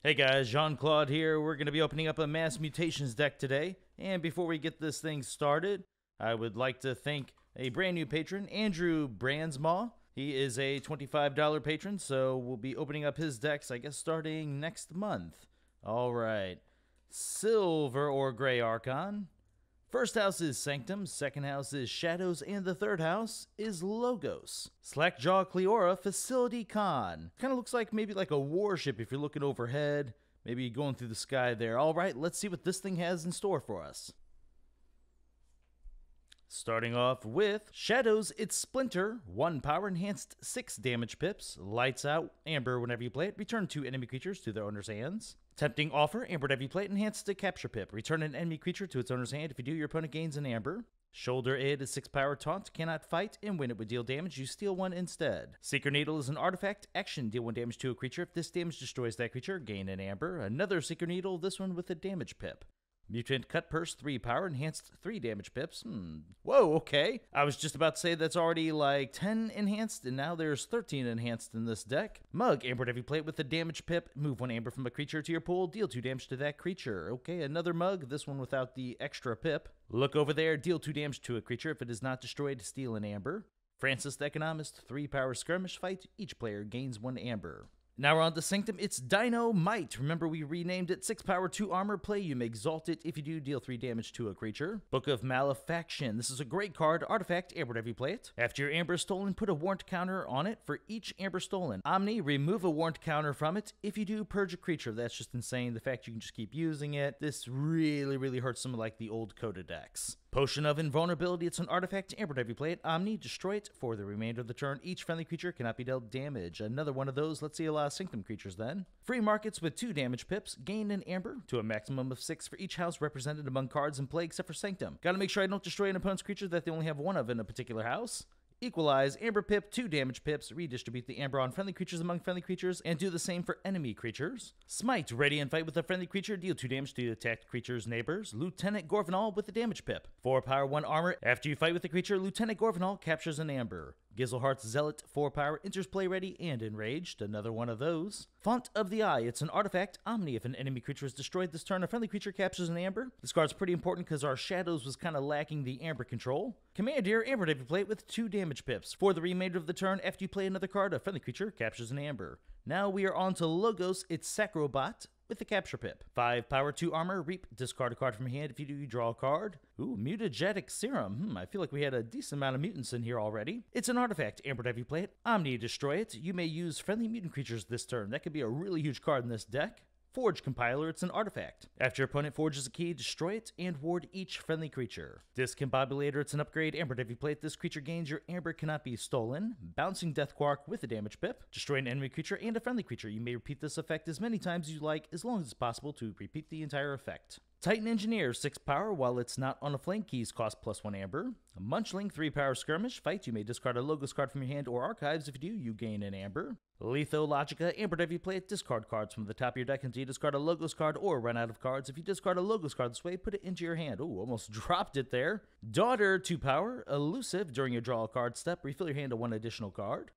Hey guys, Jean-Claude here. We're going to be opening up a Mass Mutations deck today. And before we get this thing started, I would like to thank a brand new patron, Andrew Brandsmaw. He is a $25 patron, so we'll be opening up his decks, I guess, starting next month. Alright. Silver or Gray Archon. First house is Sanctum, second house is Shadows, and the third house is Logos. Slackjaw Cleora, Facility Con. Kind of looks like maybe like a warship if you're looking overhead, maybe going through the sky there. Alright, let's see what this thing has in store for us. Starting off with Shadows, it's Splinter, 1 power enhanced, 6 damage pips, lights out, Amber whenever you play it, return 2 enemy creatures to their owner's hands. Tempting Offer, Amber whenever you play it, enhanced to capture pip, return an enemy creature to its owner's hand. If you do, your opponent gains an Amber. Shoulder Id is 6 power taunt, cannot fight, and when it would deal damage, you steal 1 instead. Seeker Needle is an artifact, action, deal 1 damage to a creature. If this damage destroys that creature, gain an Amber. Another Seeker Needle, this one with a damage pip. Mutant Cutpurse, 3 power, enhanced 3 damage pips. Whoa, okay. I was just about to say that's already like 10 enhanced, and now there's 13 enhanced in this deck. Mug, Amber whenever you play it with a damage pip. Move 1 Amber from a creature to your pool, deal 2 damage to that creature. Okay, another Mug, this one without the extra pip. Look over there, deal 2 damage to a creature. If it is not destroyed, steal an Amber. Francis the Economist, 3 power skirmish fight. Each player gains 1 Amber. Now we're on to Sanctum. It's Dino Might. Remember, we renamed it. 6 power, 2 armor. Play, you may exalt it. If you do, deal 3 damage to a creature. Book of Malefaction. This is a great card. Artifact, Amber whenever you play it. After your Amber is stolen, put a warrant counter on it for each Amber stolen. Omni, remove a warrant counter from it. If you do, purge a creature. That's just insane. The fact you can just keep using it. This really hurts some of like the old Coda decks. Potion of Invulnerability. It's an artifact. Amber whenever you play it. Omni, destroy it. For the remainder of the turn, each friendly creature cannot be dealt damage. Another one of those. Let's see a lot of Sanctum creatures then. Free markets with 2 damage pips. Gain an Amber to a maximum of 6 for each house represented among cards in play except for Sanctum. Gotta make sure I don't destroy an opponent's creature that they only have 1 of in a particular house. Equalize, Amber pip, 2 damage pips, redistribute the Amber on friendly creatures among friendly creatures, and do the same for enemy creatures. Smite, Radiant fight with a friendly creature, deal 2 damage to the attacked creature's neighbors. Lieutenant Gorvenal with a damage pip. 4 power, 1 armor. After you fight with the creature, Lieutenant Gorvenal captures an Amber. Gizelhart's Zealot, 4 power, enters play ready and enraged. Another one of those. Font of the Eye, it's an artifact. Omni, if an enemy creature is destroyed this turn, a friendly creature captures an Amber. This card's pretty important because our Shadows was kind of lacking the Amber control. Commandeer, Amber whenever you play it with 2 damage pips. For the remainder of the turn, after you play another card, a friendly creature captures an Amber. Now we are on to Logos, it's Sacrobot with the capture pip. 5 power, 2 armor, reap, discard a card from your hand. If you do, you draw a card. Ooh, Mutagenetic Serum. I feel like we had a decent amount of mutants in here already. It's an artifact. Amber whenever you play it. Omni, destroy it. You may use friendly mutant creatures this turn. That could be a really huge card in this deck. Forge Compiler, it's an artifact. After your opponent forges a key, destroy it and ward each friendly creature. Discombobulator, it's an upgrade. Amber, if you play it, this creature gains your Amber cannot be stolen. Bouncing Deathquark with a damage pip. Destroy an enemy creature and a friendly creature. You may repeat this effect as many times as you like, as long as it's possible to repeat the entire effect. Titan Engineer, 6 power, while it's not on a flank, keys cost +1 Amber. Munchling, 3 power skirmish, fight, you may discard a Logos card from your hand or archives. If you do, you gain an Amber. Lethologica, Amber whenever you play it, discard cards from the top of your deck until you discard a Logos card or run out of cards. If you discard a Logos card this way, put it into your hand. Ooh, almost dropped it there. Daughter, 2 power, elusive, during your draw a card step, refill your hand to 1 additional card.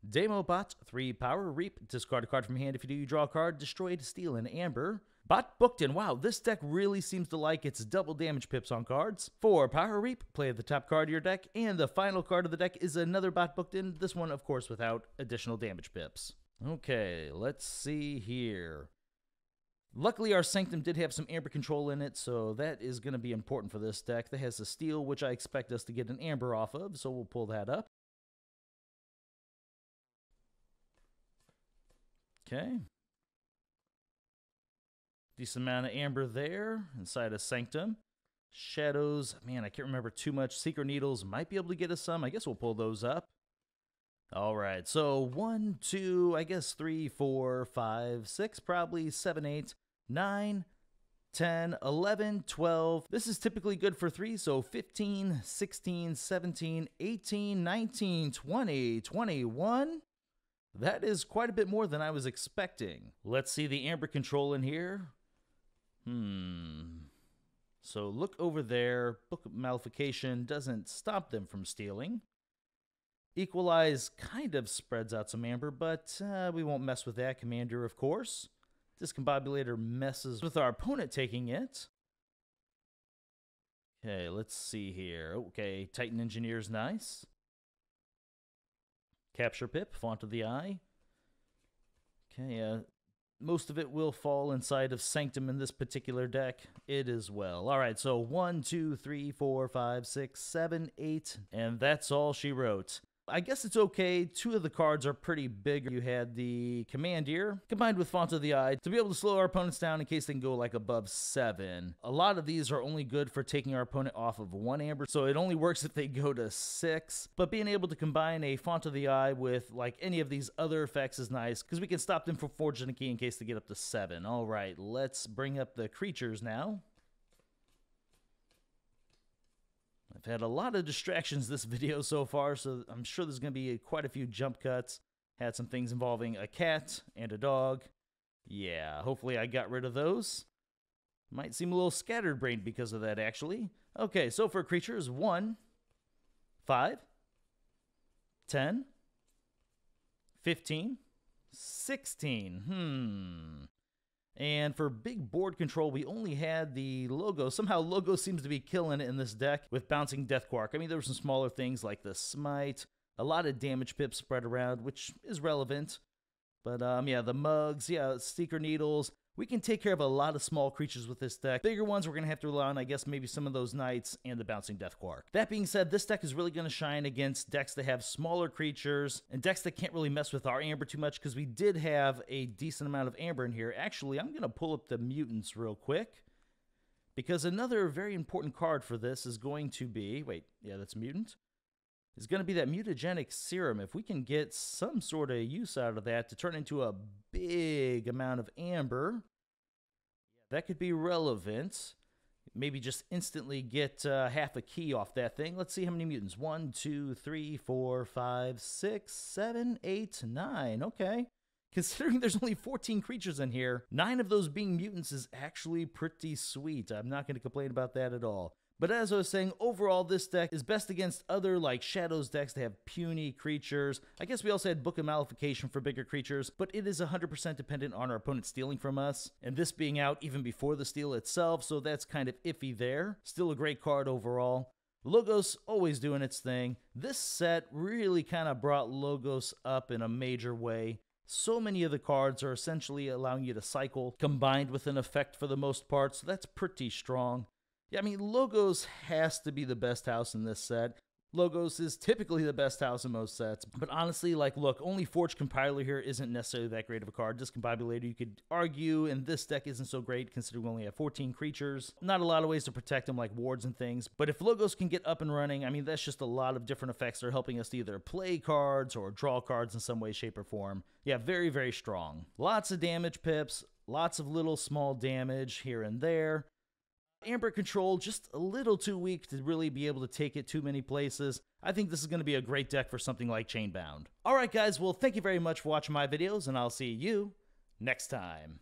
Demobot, 3 power, reap, discard a card from your hand. If you do, you draw a card, destroy to steal an Amber. Bot Bookton, wow, this deck really seems to like its double damage pips on cards. 4 power, reap, play the top card of your deck, and the final card of the deck is another Bot Bookton, this one, of course, without additional damage pips. Okay, let's see here. Luckily, our Sanctum did have some Amber control in it, so that is going to be important for this deck. That has a steal, which I expect us to get an Amber off of, so we'll pull that up. Okay. Decent amount of Amber there inside of Sanctum. Shadows, man, I can't remember too much. Seeker Needles might be able to get us some. I guess we'll pull those up. All right, so 1, 2, I guess 3, 4, 5, 6, probably 7, 8, 9, 10, 11, 12. This is typically good for 3, so 15, 16, 17, 18, 19, 20, 21. That is quite a bit more than I was expecting. Let's see the Amber control in here. So look over there. Book of Malefaction doesn't stop them from stealing. Equalize kind of spreads out some Amber, but we won't mess with that. Commander, of course. Discombobulator messes with our opponent taking it. Okay, let's see here. Okay, Titan Engineer's nice. Capture Pip, Font of the Eye. Okay, most of it will fall inside of Sanctum in this particular deck. It as well. All right, so 1, 2, 3, 4, 5, 6, 7, 8, and that's all she wrote. I guess it's okay. 2 of the cards are pretty big. You had the Commandeer combined with Font of the Eye to be able to slow our opponents down in case they can go like above 7. A lot of these are only good for taking our opponent off of 1 amber, so it only works if they go to 6. But being able to combine a Font of the Eye with like any of these other effects is nice because we can stop them from forging a key in case they get up to 7. All right, let's bring up the creatures now. I've had a lot of distractions this video so far, so I'm sure there's going to be quite a few jump cuts. Had some things involving a cat and a dog. Yeah, hopefully I got rid of those. Might seem a little scattered-brained because of that, actually. Okay, so for creatures, 1, 5, 10, 15, 16. And for big board control, we only had the logo. Somehow Logo seems to be killing it in this deck with bouncing Deathquark. I mean, there were some smaller things like the Smite, a lot of damage pips spread around, which is relevant. But yeah, the Mugs, yeah, Seeker Needles. We can take care of a lot of small creatures with this deck. Bigger ones we're going to have to rely on, I guess, maybe some of those Knights and the Bouncing Deathquark. That being said, this deck is really going to shine against decks that have smaller creatures and decks that can't really mess with our Amber too much because we did have a decent amount of Amber in here. Actually, I'm going to pull up the Mutants real quick because another very important card for this is going to be... Wait, yeah, that's Mutant. Is going to be that Mutagenic Serum. If we can get some sort of use out of that to turn into a big amount of Amber, that could be relevant. Maybe just instantly get half a key off that thing. Let's see how many mutants. 1, 2, 3, 4, 5, 6, 7, 8, 9. Okay. Considering there's only 14 creatures in here, 9 of those being mutants is actually pretty sweet. I'm not going to complain about that at all. But as I was saying, overall, this deck is best against other, like, Shadows decks that have puny creatures. I guess we also had Book of Malefication for bigger creatures, but it is 100% dependent on our opponent stealing from us, and this being out even before the steal itself, so that's kind of iffy there. Still a great card overall. Logos always doing its thing. This set really kind of brought Logos up in a major way. So many of the cards are essentially allowing you to cycle, combined with an effect for the most part, so that's pretty strong. Yeah, I mean, Logos has to be the best house in this set. Logos is typically the best house in most sets. But honestly, like, look, only Forge Compiler here isn't necessarily that great of a card. Discombobulator, you could argue, and this deck isn't so great considering we only have 14 creatures. Not a lot of ways to protect them, like wards and things. But if Logos can get up and running, I mean, that's just a lot of different effects that are helping us to either play cards or draw cards in some way, shape, or form. Yeah, very, very strong. Lots of damage pips, lots of little small damage here and there. Amber control just a little too weak to really be able to take it too many places. I think this is going to be a great deck for something like Chainbound. Alright guys, well thank you very much for watching my videos, and I'll see you next time.